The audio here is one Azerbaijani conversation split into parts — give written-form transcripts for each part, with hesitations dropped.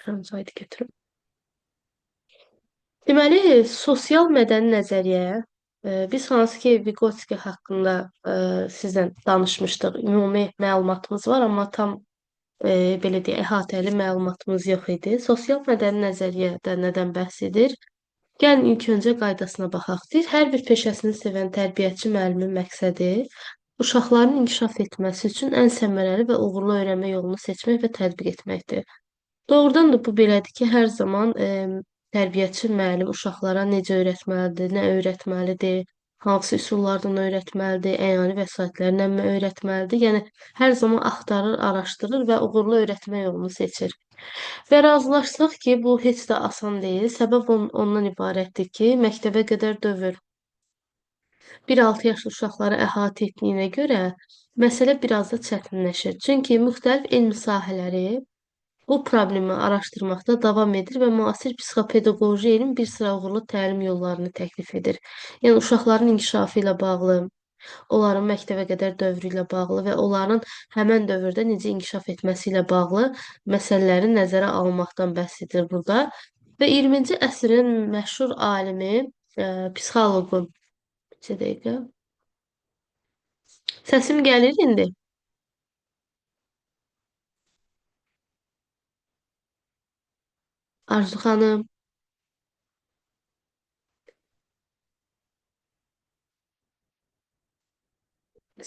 Franzaydı götürüm. Deməli, sosial mədəni nəzəriyyə, biz hansı ki Vygotsky haqqında sizlə danışmışdıq. Ümumi məlumatımız var, amma tam belə deyək, əhatəli məlumatımız yox idi. Sosial mədəni nəzəriyyə də nədən bəhs edir? Gəlin ilk öncə qaydasına baxaq. Deyir, hər bir peşəsini sevən tərbiyəçi müəllimin məqsədi uşaqların inkişaf etməsi üçün ən səmərəli və uğurlu öyrənmə yolunu seçmək və tətbiq etməkdir. Doğrudan da bu belədir ki, hər zaman tərbiyəçi müəllim uşaqlara necə öyrətməlidir, nə öyrətməlidir, hansı üsullardan öyrətməlidir, əyani vəsaitlərlə mi öyrətməlidir? Yəni hər zaman axtarır, araşdırır və uğurlu öyrətmə yolunu seçir. Və razılaşsaq ki, bu heç də asan deyil. Səbəb ondan ibarətdir ki, məktəbə qədər dövr 1-6 yaşlı uşaqları əhatə etdiyinə görə məsələ biraz da çətinləşir. Çünki müxtəlif elmi sahələri bu problemi araşdırmaqda davam edir və müasir psixopedaqoji elm bir sıra uğurlu təlim yollarını təklif edir. Yəni uşaqların inkişafı ilə bağlı, onların məktəbə qədər dövrü ilə bağlı və onların həmən dövrdə necə inkişaf etməsi ilə bağlı məsələləri nəzərə almaqdan bəhs edilir burada. Və 20-ci əsrin məşhur alimi, psixoloqu, bir dəqiqə. Səsim gəlir indi. Arzu xanım,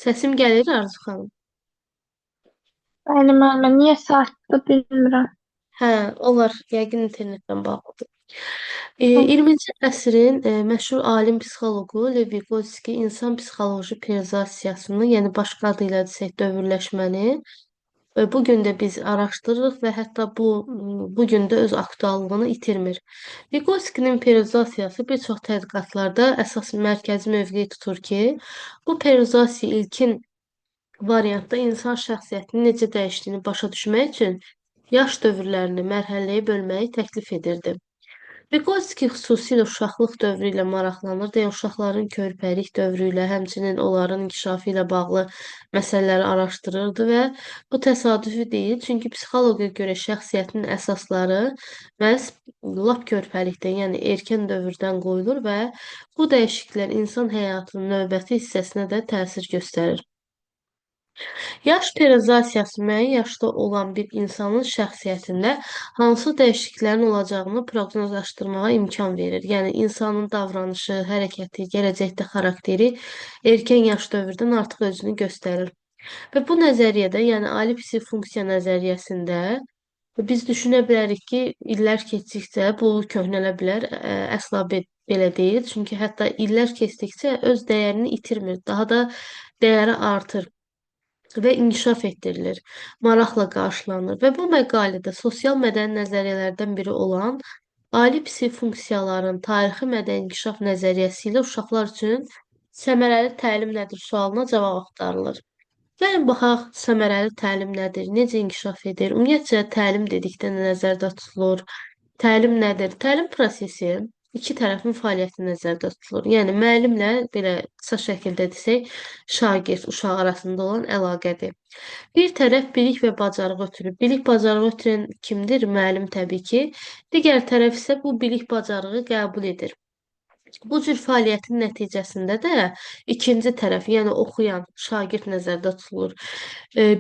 səsim gəlir Arzu xanım. Bəli, müəllimə, niyə saatda bilmirəm. Hə, onlar yəqin internetdən bağlıdır. Hı. 20-ci əsrin məşhur alim psixoloqu Lev Vygotsky insan psixoloji periodizasiyasını, yəni başqa adı ilə desək dövrləşməni bu gün də biz araşdırırıq və hətta bu gün də öz aktuallığını itirmir. Vygotsky'nin periodizasiyası bir çox tədqiqatlarda əsas mərkəzi mövqe tutur ki, bu periodizasiya ilkin variantda insan şəxsiyyətinin necə dəyişdiyini başa düşmək üçün yaş dövrlərini mərhələyə bölməyi təklif edirdi. Vygotsky xüsusilə uşaqlıq dövrü ilə maraqlanırdı, yəni uşaqların körpəlik dövrü ilə, həmçinin onların inkişafı ilə bağlı məsələləri araşdırırdı və bu təsadüfi deyil, çünki psixologiya görə şəxsiyyətin əsasları məhz lap körpəlikdən, yəni erkən dövrdən qoyulur və bu dəyişikliklər insan həyatının növbəti hissəsinə də təsir göstərir. Yaş periodizasiyası müəyyən yaşda olan bir insanın şəxsiyyətində hansı dəyişikliklərin olacağını proqnozlaşdırmağa imkan verir. Yəni insanın davranışı, hərəkəti, gələcəkdə xarakteri erkən yaş dövrdən artıq özünü göstərir. Və bu nəzəriyyədə, yəni ali psixi funksiya nəzəriyyəsində biz düşünə bilərik ki, illər keçdikcə bu köhnələ bilər. Əsla belə deyil. Çünki hətta illər keçdikcə öz dəyərini itirmir, daha da dəyəri artır və inkişaf etdirilir, maraqla qarşılanır və bu məqalədə sosial mədəni nəzəriyyələrdən biri olan ali psixi funksiyaların tarixi mədəni inkişaf nəzəriyyəsi ilə uşaqlar üçün səmərəli təlim nədir sualına cavab axtarılır. Gəlin baxaq, səmərəli təlim nədir, necə inkişaf edir? Ümumiyyətcə təlim dedikdə nə nəzərdə tutulur? Təlim nədir? Təlim prosesi iki tərəfin fəaliyyəti nəzərdə tutulur. Yəni müəllimlə belə qısa şəkildə desək, şagird, uşaq arasında olan əlaqədir. Bir tərəf bilik və bacarıq ötürür. Bilik bacarığı ötürən kimdir? Müəllim təbii ki. Digər tərəf isə bu bilik bacarığı qəbul edir. Bu cür fəaliyyətin nəticəsində də ikinci tərəf, yəni oxuyan şagird nəzərdə tutulur.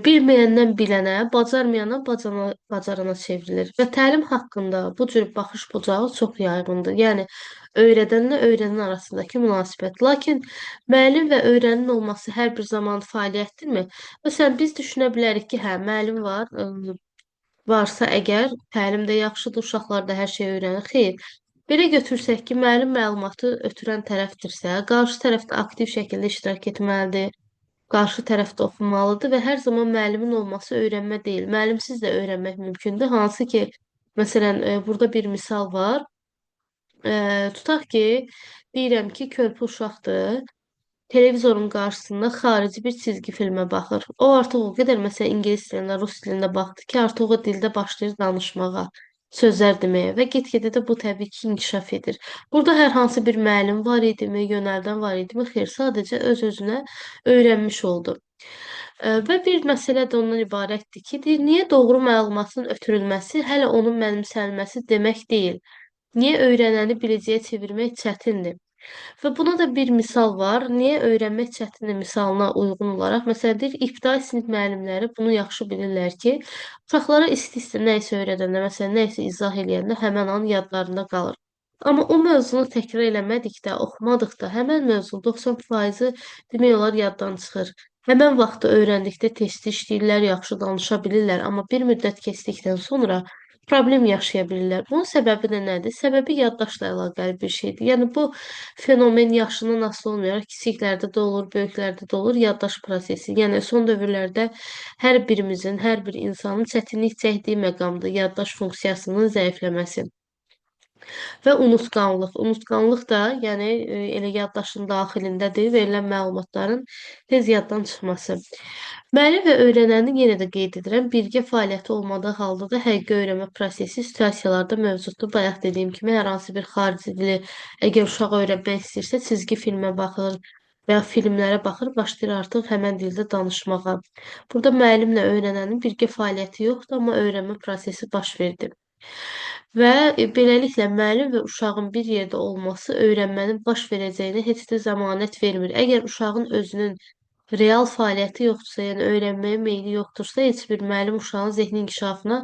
Bilməyəndən bilənə, bacarmayana bacarana çevrilir. Və təlim haqqında bu cür baxış bucağı çox yayğındır. Yəni öyrədənlə öyrənən arasındakı münasibət. Lakin müəllim və öyrənin olması hər bir zaman fəaliyyətdirmi? Məsələn, biz düşünə bilərik ki, hə, müəllim var, varsa əgər təlim də yaxşıdır, uşaqlar da hər şeyi öyrənir. Xeyr. Belə götürsək ki, müəllim məlumatı ötürən tərəfdirsə, qarşı tərəf də aktiv şəkildə iştirak etməlidir. Qarşı tərəf də oxumalıdır və hər zaman müəllimin olması öyrənmə deyil. Müəllimsiz də öyrənmək mümkündür. Hansı ki, məsələn, burada bir misal var. Tutaq ki, deyirəm ki, körpə uşaqdır. Televizorun qarşısında xarici bir çizgi filmə baxır. O artıq o qədər məsələn ingilis dilində, rus dilində baxdı ki, artıq o dildə başlayır danışmağa, sözlər deməyə və get-gedə də bu təbii ki, inkişaf edir. Burada hər hansı bir müəllim var idimi, yönəldən var idimi? Xeyr, sadəcə öz-özünə öyrənmiş oldu. Və bir məsələ də ondan ibarətdir ki, deyir, niyə doğru məlumatın ötürülməsi hələ onun mənimsənilməsi demək deyil. Niyə öyrənəni biliciyə çevirmək çətindir? Və buna da bir misal var. Niyə öyrənmək çətindir misalına uyğun olaraq, məsələn, deyir, ibtidai sinif müəllimləri bunu yaxşı bilirlər ki, uşaqlara isti-isti nə isə öyrədəndə, məsələn, nə isə izah eləyəndə həmin an yadlarında qalır. Amma o mövzunu təkrar eləmədikdə, oxumadıqda həmin mövzunun 90%-i demək olar yaddan çıxır. Həmin vaxtı öyrəndikdə testi işləyirlər, yaxşı danışa bilirlər, amma bir müddət keçdikdən sonra problem yaşaya bilirlər. Bunun səbəbi də nədir? Səbəbi yaddaşla əlaqəli bir şeydir. Yəni bu fenomen yaşından asılı olmayaraq kiçiklərdə də olur, böyüklərdə də olur, yaddaş prosesi. Yəni son dövrlərdə hər birimizin, hər bir insanın çətinlik çəkdiyi məqamdır yaddaş funksiyasının zəifləməsi. Və unutqanlıq. Unutqanlıq da, yəni elə yaddaşın daxilindədir, verilən məlumatların tez yaddan çıxması. Müəllim və öyrənənin yenə də qeyd edirəm, birgə fəaliyyəti olmadığı halda da həqiqi öyrənmə prosesi situasiyalarda mövcuddur. Bayaq dediyim kimi, hər hansı bir xarici dili əgər uşaq öyrənmək istəyirsə, cizgi filmə baxır və ya filmlərə baxır, başlayır artıq həmən dildə danışmağa. Burada müəllimlə öyrənənin birgə fəaliyyəti yoxdur, amma öyrənmə prosesi baş verdi. Və beləliklə müəllim və uşağın bir yerdə olması öyrənmənin baş verəcəyinə heç də zəmanət vermir. Əgər uşağın özünün real fəaliyyəti yoxdursa, yəni öyrənməyə meyli yoxdursa, heç bir müəllim uşağın zehni inkişafına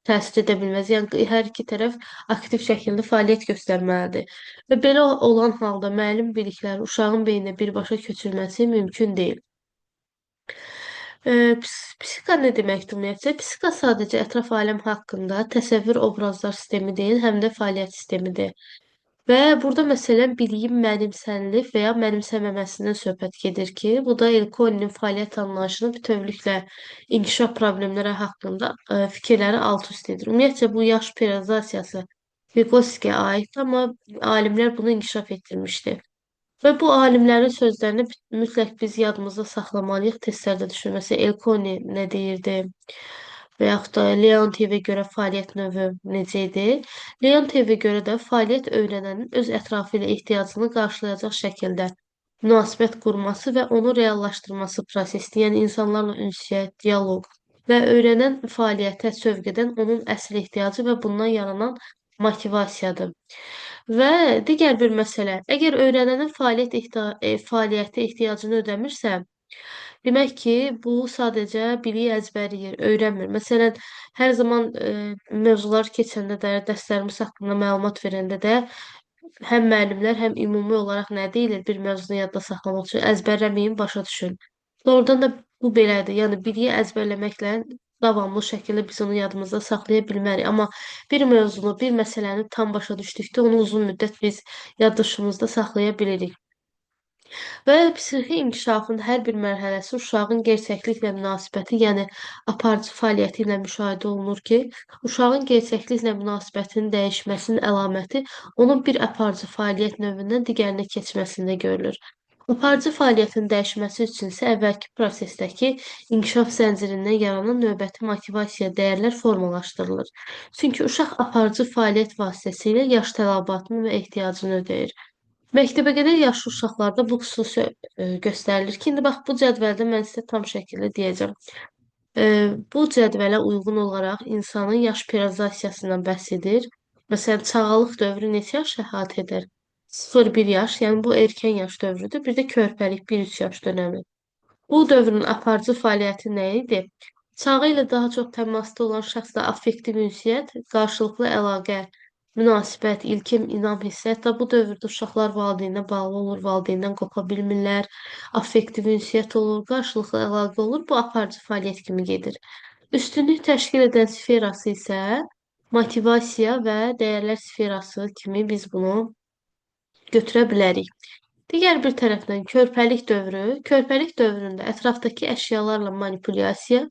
təsir edə bilməz. Yəni hər iki tərəf aktiv şəkildə fəaliyyət göstərməlidir. Və belə olan halda müəllim bilikləri uşağın beyninə birbaşa köçürülməsi mümkün deyil. Psixika nə deməkdir ümumiyyətcə? Psixika sadəcə ətraf aləm haqqında təsəvvür obrazlar sistemi deyil, həm də fəaliyyət sistemidir. Və burada məsələn biliyin mənimsənilib və ya mənimsəməməsindən söhbət gedir ki, bu da Elkoninin fəaliyyət anlayışını bütövlüklə inkişaf problemləri haqqında fikirləri alt-üst edir. Ümumiyyətcə bu yaş periodizasiyası Vygotsky-yə aiddir, amma alimlər bunu inkişaf etdirmişdi. Və bu alimlərin sözlərini mütləq biz yadımızda saxlamalıyıq, testlərdə düşür. Məsələn, Elkoni nə deyirdi? Və yaxud da Leontievə görə fəaliyyət növü necə idi? Leontievə görə də fəaliyyət öyrənənin öz ətrafı ilə ehtiyacını qarşılayacaq şəkildə münasibət qurması və onu reallaşdırması prosesidir. Yəni insanlarla ünsiyyət, dialoq və öyrənən fəaliyyətə sövq edən onun əsl ehtiyacı və bundan yaranan motivasiyadır. Və digər bir məsələ, əgər öyrənənin fəaliyyəti ehtiyacını ödəmirsə, demək ki, bu sadəcə biliyi əzbərləyir, öyrənmir. Məsələn, hər zaman mövzular keçəndə də, dərslərimiz haqqında məlumat verəndə də həm müəllimlər, həm ümumi olaraq nə deyilir bir mövzunu yadda saxlamaq üçün əzbərləməyin, başa düşün. Doğrudan da bu belədir. Yəni biliyi əzbərləməklə davamlı şəkildə biz onu yadımızda saxlaya bilmərik. Amma bir mövzunu, bir məsələni tam başa düşdükdə onu uzun müddət biz yaddaşımızda saxlaya bilirik. Və psixi inkişafın hər bir mərhələsi uşağın gerçəkliklə münasibəti, yəni aparıcı fəaliyyəti ilə müşahidə olunur ki, uşağın gerçəkliklə münasibətinin dəyişməsinin əlaməti onun bir aparıcı fəaliyyət növündən digərinə keçməsində görülür. Aparıcı fəaliyyətin dəyişməsi üçün isə əvvəlki prosesdəki inkişaf zəncirindən yaranan növbəti motivasiya dəyərlər formalaşdırılır. Çünki uşaq aparıcı fəaliyyət vasitəsilə yaş tələbatını və ehtiyacını ödəyir. Məktəbəqədər yaşlı uşaqlarda bu xüsusi göstərilir ki, indi bax bu cədvəldə mən sizə tam şəkildə deyəcəm. Bu cədvələ uyğun olaraq insanın yaş periodizasiyasından bəhs edir. Məsələn, çağalıq dövrü neçə yaş əhatə edir? 0-1 yaş, yəni bu erkən yaş dövrüdür. Bir də körpəlik 1-3 yaş dönəmi. Bu dövrün aparıcı fəaliyyəti nə idi? Çağı ilə daha çox təmasda olan şəxslə affektiv ünsiyyət, qarşılıqlı əlaqə, münasibət, ilkin inam hissi. Hətta bu dövrdə uşaqlar valideynə bağlı olur, valideyndən qopa bilmirlər, affektiv ünsiyyət olur, qarşılıqlı əlaqə olur. Bu aparıcı fəaliyyət kimi gedir. Üstünlük təşkil edən sferası isə motivasiya və dəyərlər sferası kimi biz bunu götürə bilərik. Digər bir tərəfdən körpəlik dövründə ətrafdakı əşyalarla manipulyasiya,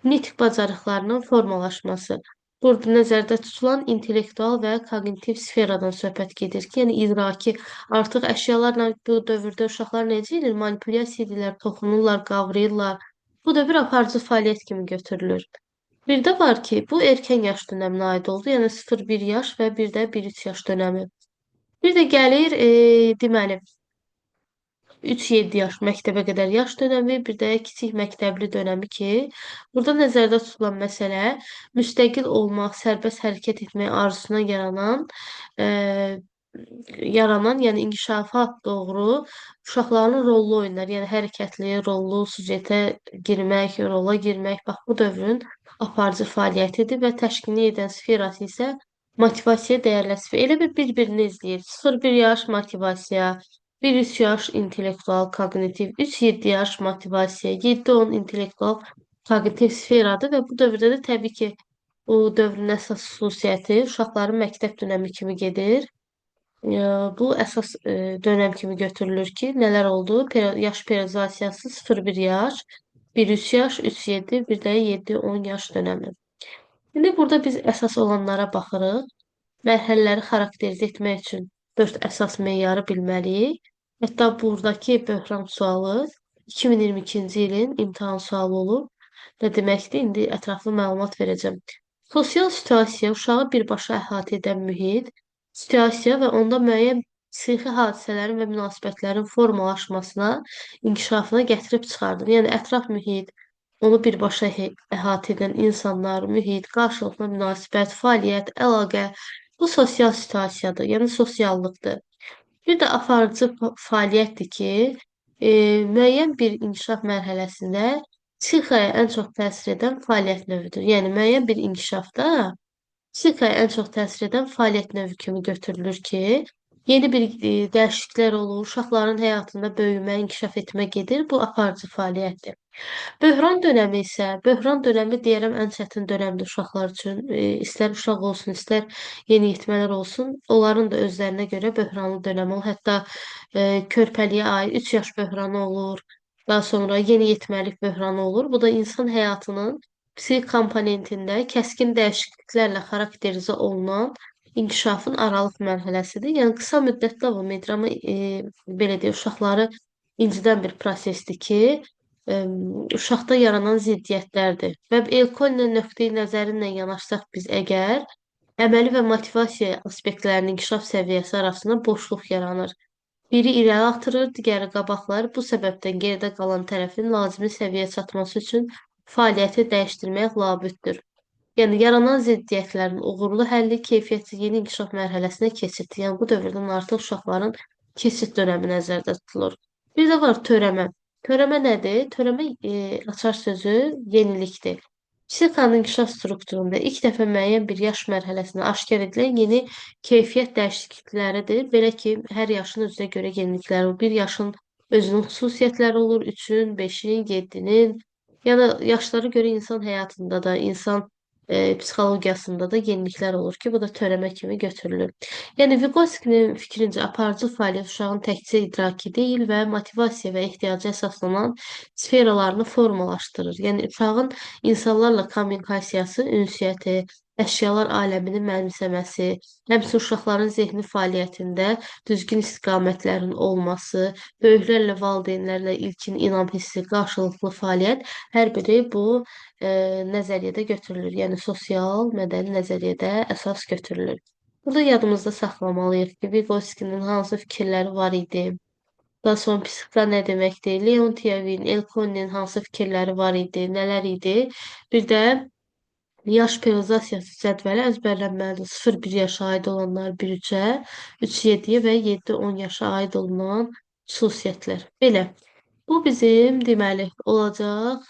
nitq bacarıqlarının formalaşması. Burada nəzərdə tutulan intellektual və kognitiv sferadan söhbət gedir ki, yəni idraki artıq əşyalarla bu dövrdə uşaqlar necə edir? Manipulyasiya edirlər, toxunurlar, qavrayırlar. Bu da bir aparıcı fəaliyyət kimi götürülür. Bir də var ki, bu erkən yaş dönəminə aid oldu, yəni 0-1 yaş və bir də 1-3 yaş dönəmi. Bir də gəlir, deməli, 3-7 yaş məktəbə qədər yaş dönəmi, bir də kiçik məktəbli dönəmi ki, burada nəzərdə tutulan məsələ müstəqil olmaq, sərbəst hərəkət etmək arzusundan yəni inkişafa doğru uşaqların rollu oyunlar, yəni hərəkətli, rollu sujetə girmək, rola girmək, bax bu dövrün aparıcı fəaliyyətidir və təşkil edən sferası isə motivasiya dəyərli sfer. Elə bir bir-birini izləyir. 0-1 yaş motivasiya, 1-3 yaş intellektual, kognitiv, 3-7 yaş motivasiya, 7-10 intellektual, kognitiv sferadır və bu dövrdə də təbii ki, bu dövrün əsas xüsusiyyəti uşaqların məktəb dönəmi kimi gedir. Bu əsas dönəm kimi götürülür ki, nələr oldu? Yaş periodizasiyası 0-1 yaş, 1-3 yaş, 3-7, bir də 7-10 yaş dönəmi. İndi burada biz əsas olanlara baxırıq. Mərhələləri xarakterizə etmək üçün 4 əsas meyarı bilməliyik. Hətta buradakı böhran sualı 2022-ci ilin imtahan sualı olub. Nə deməkdir? İndi ətraflı məlumat verəcəm. Sosial situasiya uşağı birbaşa əhatə edən mühit, situasiya və onda müəyyən psixi hadisələrin və münasibətlərin formalaşmasına, inkişafına gətirib çıxardır. Yəni ətraf mühit, onu birbaşa əhatə edən insanlar, mühit, qarşılıqlı münasibət, fəaliyyət, əlaqə, bu sosial situasiyadır, yəni sosiallıqdır. Bir də aparıcı fəaliyyətdir ki, müəyyən bir inkişaf mərhələsində psixikaya ən çox təsir edən fəaliyyət növüdür. Yəni müəyyən bir inkişafda psixikaya ən çox təsir edən fəaliyyət növü kimi götürülür ki, yeni bir dəyişikliklər olur, uşaqların həyatında böyümə, inkişaf etmə gedir. Bu aparıcı fəaliyyətdir. Böhran dönəmi deyərəm ən çətin dönəmdir uşaqlar üçün. İstər uşaq olsun, istər yeniyetmələr olsun, onların da özlərinə görə böhranlı dönəmi olur. Hətta körpəliyə aid 3 yaş böhranı olur. Daha sonra yeniyetməlik böhranı olur. Bu da insan həyatının psixik komponentində kəskin dəyişikliklərlə xarakterizə olunan inkişafın aralıq mərhələsidir. Yəni qısa müddət davam edir, amma belə deyək, uşaqları incidən bir prosesdir ki, uşaqda yaranan ziddiyyətlərdir. Və Elkollin nöqteyi nəzərindən yanaşsaq biz əgər, əməli və motivasiya aspektlərinin inkişaf səviyyəsi arasında boşluq yaranır. Biri irəli atırır, digəri qabaqlar. Bu səbəbdən geridə qalan tərəfin lazımi səviyyəyə çatması üçün fəaliyyəti dəyişdirmək labüddür. Yəni yaranan ziddiyyətlərin uğurlu həlli keyfiyyətli yeni inkişaf mərhələsinə keçiddir. Yəni bu dövrdən artıq uşaqların keçid dönəmi nəzərdə tutulur. Bir də var törəmə. Törəmə nədir? Törəmə açar sözü yenilikdir. Psixanın inkişaf strukturunda ilk dəfə müəyyən bir yaş mərhələsində aşkar edilən yeni keyfiyyət dəyişiklikləridir. Belə ki, hər yaşın özünə görə yenilikləri olur. Bir yaşın özünün xüsusiyyətləri olur, 3-ün, 5-in, 7-nin. Yəni yaşlara görə insan həyatında da, insan psixologiyasında da yeniliklər olur ki, bu da törəmə kimi götürülür. Yəni Vygotskyinin fikrincə aparıcı fəaliyyət uşağın təkcə idraki deyil və motivasiya və ehtiyacı əsaslanan sferalarını formalaşdırır. Yəni uşağın insanlarla kommunikasiyası, ünsiyyəti, əşyalar aləmini mənimsəməsi, həmçinin uşaqların zehni fəaliyyətində düzgün istiqamətlərin olması, böyüklərlə, valideynlərlə ilkin inam hissi, qarşılıqlı fəaliyyət hər biri bu nəzəriyyədə götürülür. Yəni sosial, mədəni nəzəriyyədə əsas götürülür. Burada yadımızda saxlamalıyıq ki, Vygotskyinin hansı fikirləri var idi. Daha sonra psixika nə deməkdir? Leontievin, Elkoninin hansı fikirləri var idi, nələr idi? Bir də yaş periodizasiyası cədvəli əzbərlənməlidir. 0-1 yaşa aid olanlar 1-3-ə, 3-7-yə və 7-10 yaşa aid olunan xüsusiyyətlər. Belə. Bu bizim deməli olacaq,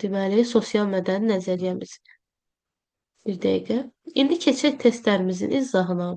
deməli sosial mədəni nəzəriyyəmiz. Bir dəqiqə. İndi keçək testlərimizin izahına.